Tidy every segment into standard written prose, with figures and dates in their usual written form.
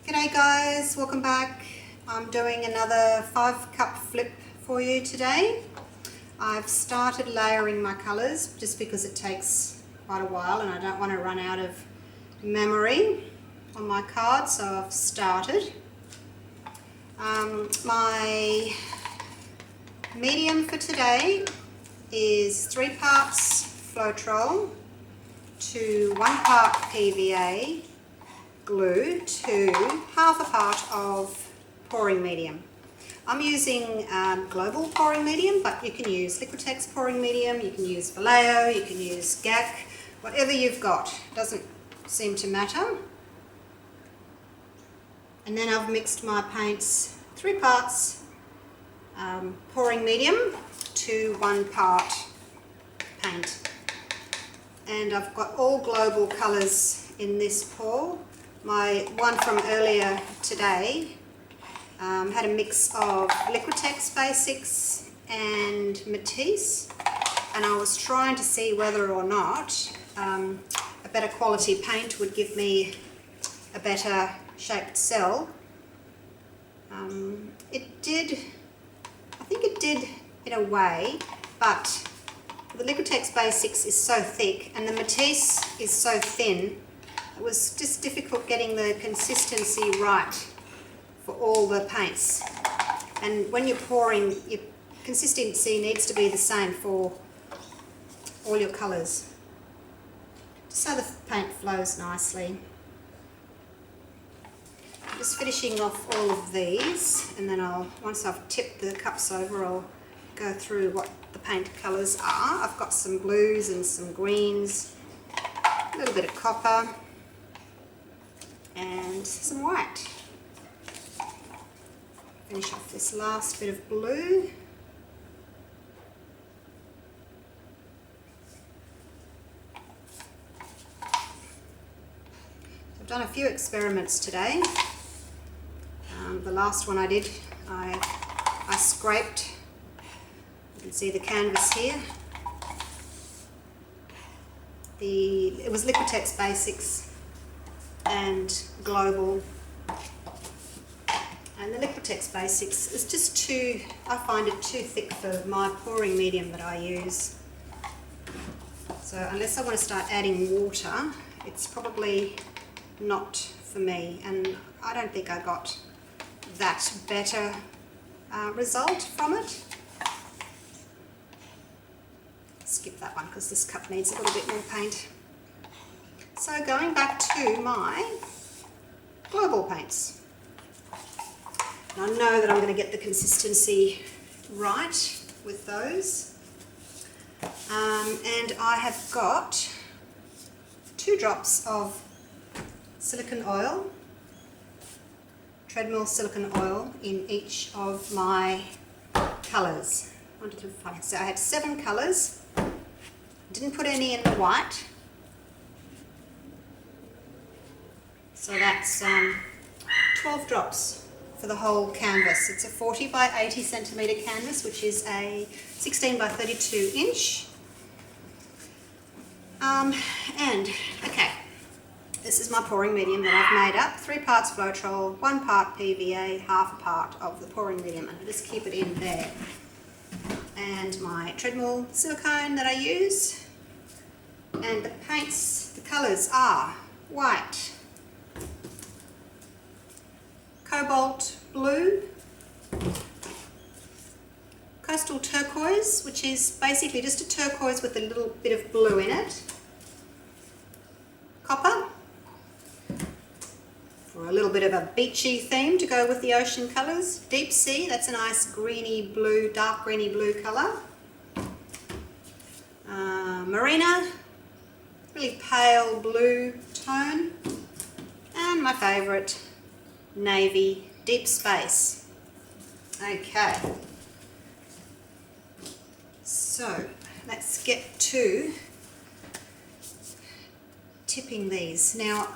G'day guys, welcome back. I'm doing another 5-cup flip for you today. I've started layering my colours just because it takes quite a while and I don't want to run out of memory on my card, so I've started. My medium for today is 3 parts floetrol to 1 part PVA glue to half a part of pouring medium. I'm using global pouring medium, but you can use liquitex pouring medium, you can use Vallejo, you can use GAC, whatever you've got, doesn't seem to matter. And then I've mixed my paints, 3 parts pouring medium to 1 part paint. And I've got all global colours in this pour. My one from earlier today had a mix of Liquitex Basics and Matisse, and I was trying to see whether or not a better quality paint would give me a better shaped cell. It did, I think it did in a way, but the Liquitex Basics is so thick and the Matisse is so thin. It was just difficult getting the consistency right for all the paints. And when you're pouring, your consistency needs to be the same for all your colours, just so the paint flows nicely. I'm just finishing off all of these, and then once I've tipped the cups over, I'll go through what the paint colours are. I've got some blues and some greens, a little bit of copper, and some white. Finish off this last bit of blue. I've done a few experiments today. The last one I did, I scraped, you can see the canvas here. It was Liquitex Basics and global, and the Liquitex Basics is just too, I find it too thick for my pouring medium that I use. So unless I want to start adding water, it's probably not for me, and I don't think I got that better result from it. Skip that one because this cup needs a little bit more paint. So going back to my global paints. And I know that I'm going to get the consistency right with those. And I have got 2 drops of silicone oil, treadmill silicone oil, in each of my colours. 1, 2, 3, 4, 5. So I had 7 colours. Didn't put any in the white. So that's 12 drops for the whole canvas. It's a 40 by 80 centimetre canvas, which is a 16 by 32 inch. And, okay, this is my pouring medium that I've made up. 3 parts floetrol, 1 part PVA, half a part of the pouring medium. And I just keep it in there. And my treadmill silicone that I use. And the paints, the colours are white, cobalt blue, coastal turquoise, which is basically just a turquoise with a little bit of blue in it, copper, for a little bit of a beachy theme to go with the ocean colours, deep sea, that's a nice greeny blue, dark greeny blue colour, marina, really pale blue tone, and my favourite, navy, deep space. Okay, so let's get to tipping these. Now,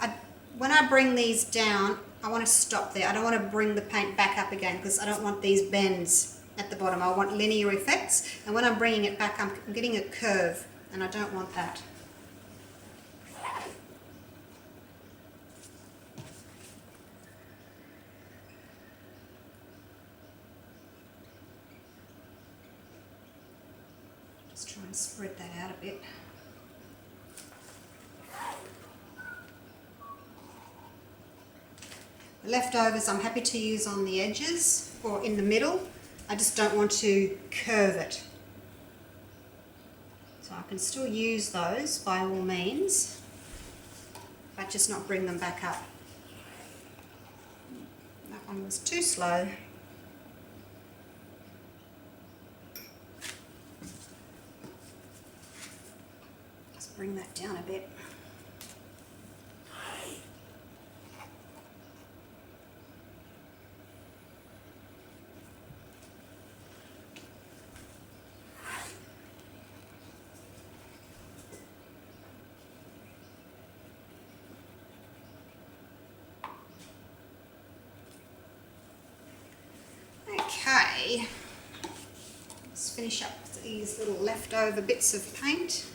when I bring these down, I want to stop there. I don't want to bring the paint back up again because I don't want these bends at the bottom. I want linear effects, and when I'm bringing it back, I'm getting a curve, and I don't want that. Just try and spread that out a bit. The leftovers I'm happy to use on the edges or in the middle. I just don't want to curve it. So I can still use those by all means, but just not bring them back up. That one was too slow. Just bring that down a bit. Okay, let's finish up with these little leftover bits of paint.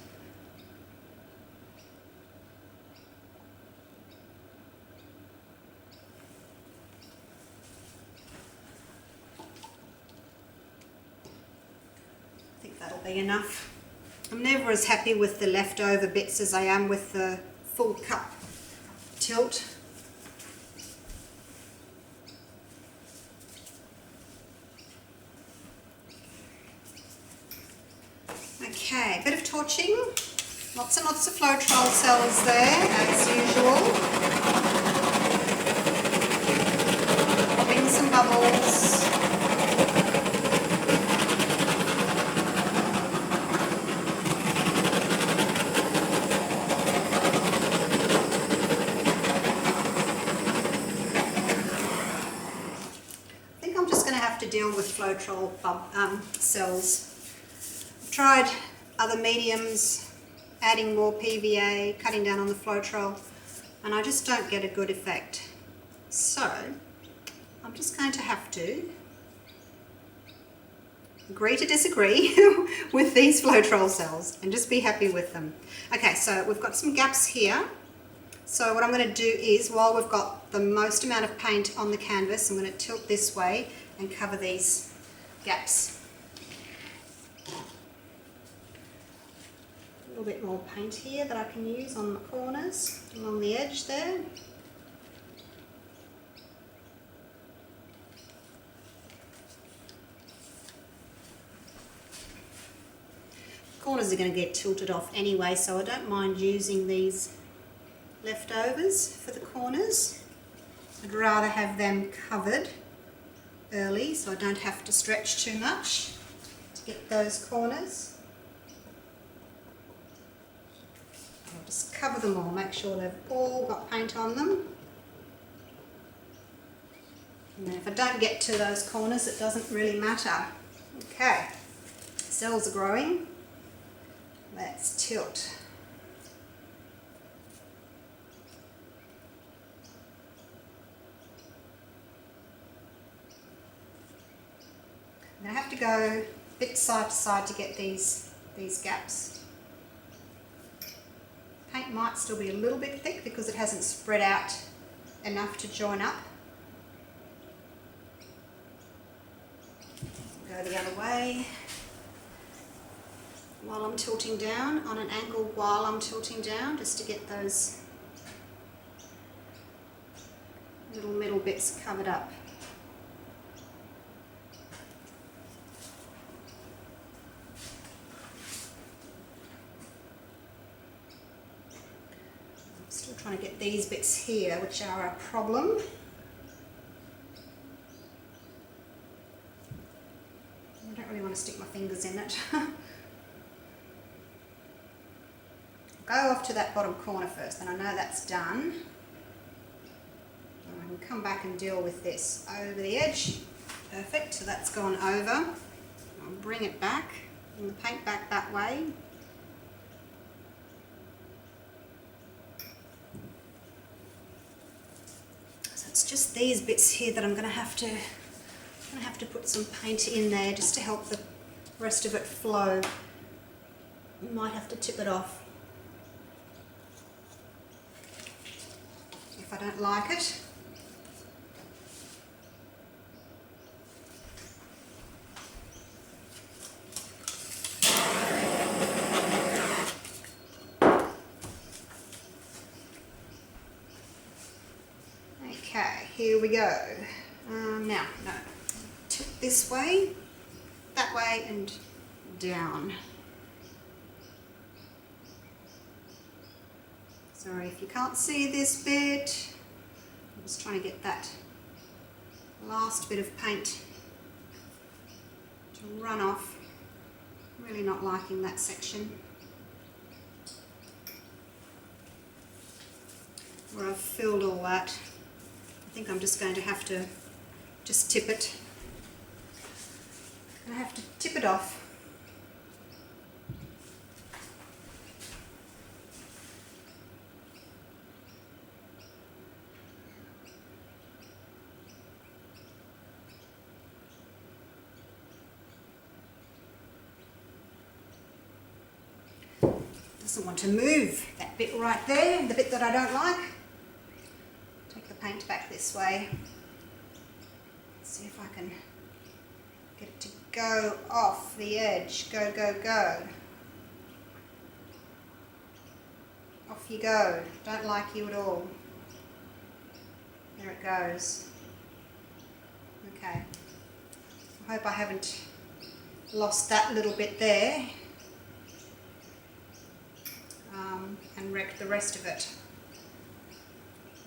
I think that'll be enough. I'm never as happy with the leftover bits as I am with the full cup tilt. Okay, a bit of torching, lots and lots of floetrol cells there, as usual. Popping some bubbles. I think I'm just going to have to deal with floetrol cells. Tried other mediums, adding more PVA, cutting down on the floetrol, and I just don't get a good effect. So I'm just going to have to agree to disagree with these floetrol cells and just be happy with them. Okay, so we've got some gaps here. So what I'm going to do is, while we've got the most amount of paint on the canvas, I'm going to tilt this way and cover these gaps. A little bit more paint here that I can use on the corners, along the edge there. Corners are going to get tilted off anyway, so I don't mind using these leftovers for the corners. I'd rather have them covered early so I don't have to stretch too much to get those corners. I'll just cover them all, make sure they've all got paint on them. And then if I don't get to those corners, it doesn't really matter. Okay, cells are growing. Let's tilt. I'm going to have to go a bit side to side to get these gaps. Paint might still be a little bit thick because it hasn't spread out enough to join up. Go the other way while I'm tilting down, on an angle while I'm tilting down, just to get those little middle bits covered up. Still trying to get these bits here, which are a problem. I don't really want to stick my fingers in it. Go off to that bottom corner first, and I know that's done. I can come back and deal with this over the edge. Perfect, so that's gone over. I'll bring it back, bring the paint back that way. It's just these bits here that I'm going to have to put some paint in there just to help the rest of it flow. You might have to tip it off if I don't like it. Okay, here we go. Now, no, tip this way, that way, and down. Sorry if you can't see this bit. I'm just trying to get that last bit of paint to run off. Really not liking that section where I've filled all that. I think I'm just going to have to just tip it. I have to tip it off. Doesn't want to move, that bit right there, the bit that I don't like. Take the paint back this way. Let's see if I can get it to go off the edge. Go, go, go. Off you go. Don't like you at all. There it goes. Okay. I hope I haven't lost that little bit there. And wreck the rest of it.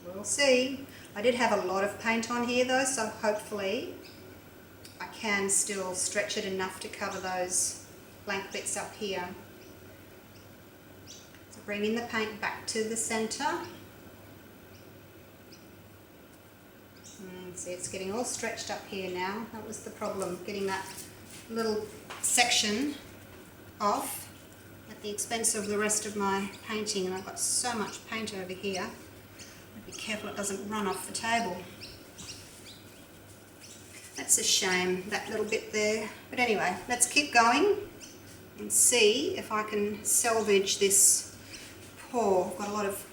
We'll see. I did have a lot of paint on here though, so hopefully I can still stretch it enough to cover those blank bits up here. So bringing the paint back to the centre. See, it's getting all stretched up here now. That was the problem, getting that little section off at the expense of the rest of my painting, and I've got so much paint over here. Be careful it doesn't run off the table. That's a shame, that little bit there. But anyway, let's keep going and see if I can salvage this pour. I've got a lot of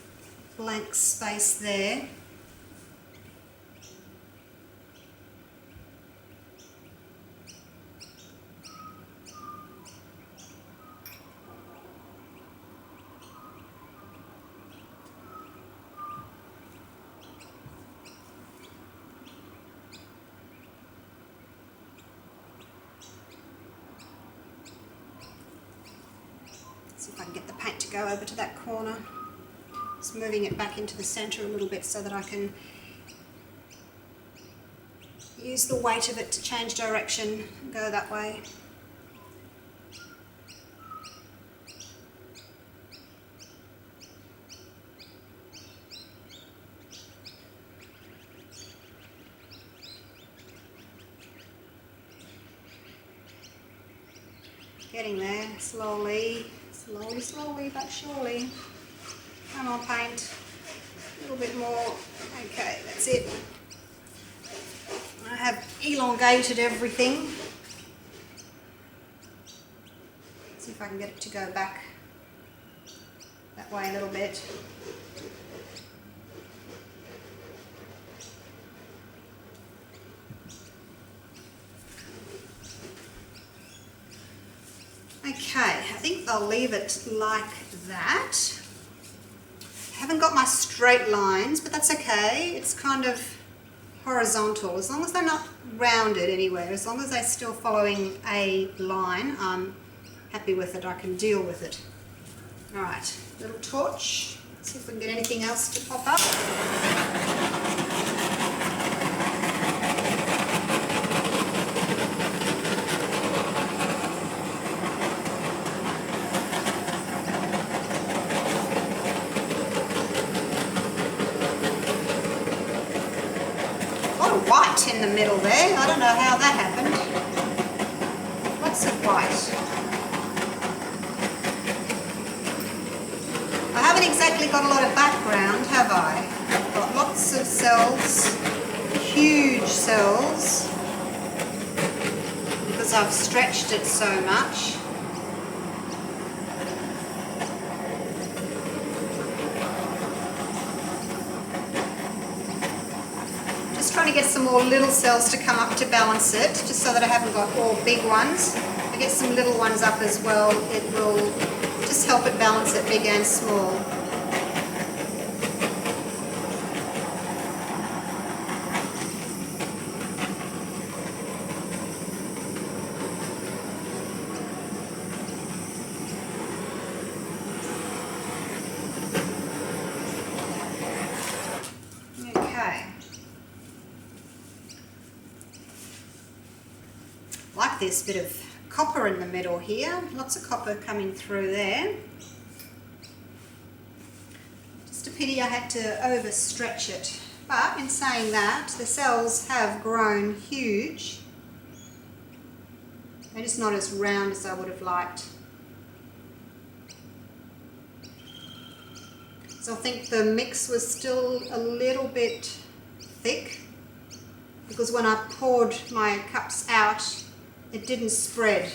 blank space there. See if I can get the paint to go over to that corner. Just moving it back into the centre a little bit so that I can use the weight of it to change direction and go that way. Getting there, slowly, slowly, slowly, but surely. Come on, paint. A little bit more. Okay, that's it. I have elongated everything. See if I can get it to go back that way a little bit. Okay, I think I'll leave it like that. I haven't got my straight lines, but that's okay. It's kind of horizontal. As long as they're not rounded anywhere, as long as they're still following a line, I'm happy with it. I can deal with it. All right, little torch. Let's see if we can get anything else to pop up. White in the middle there. I don't know how that happened. Lots of white. I haven't exactly got a lot of background, have I? I've got lots of cells, huge cells, because I've stretched it so much. Trying to get some more little cells to come up to balance it, just so that I haven't got all big ones. If I get some little ones up as well, it will just help it balance it, big and small. like this bit of copper in the middle here. Lots of copper coming through there. Just a pity I had to overstretch it. But in saying that, the cells have grown huge. They're just not as round as I would have liked. So I think the mix was still a little bit thick, because when I poured my cups out, it didn't spread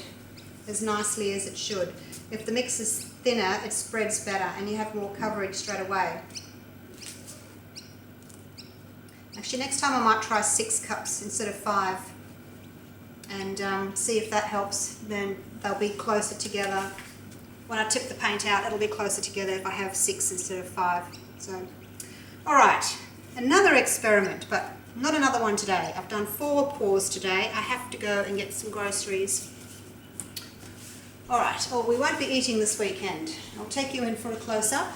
as nicely as it should. If the mix is thinner, it spreads better and you have more coverage straight away. Actually, next time I might try 6 cups instead of 5 and see if that helps. Then they'll be closer together. When I tip the paint out, it'll be closer together if I have 6 instead of 5. So, all right, another experiment, but not another one today. I've done 4 pours today. I have to go and get some groceries. All right, well, we won't be eating this weekend. I'll take you in for a close-up.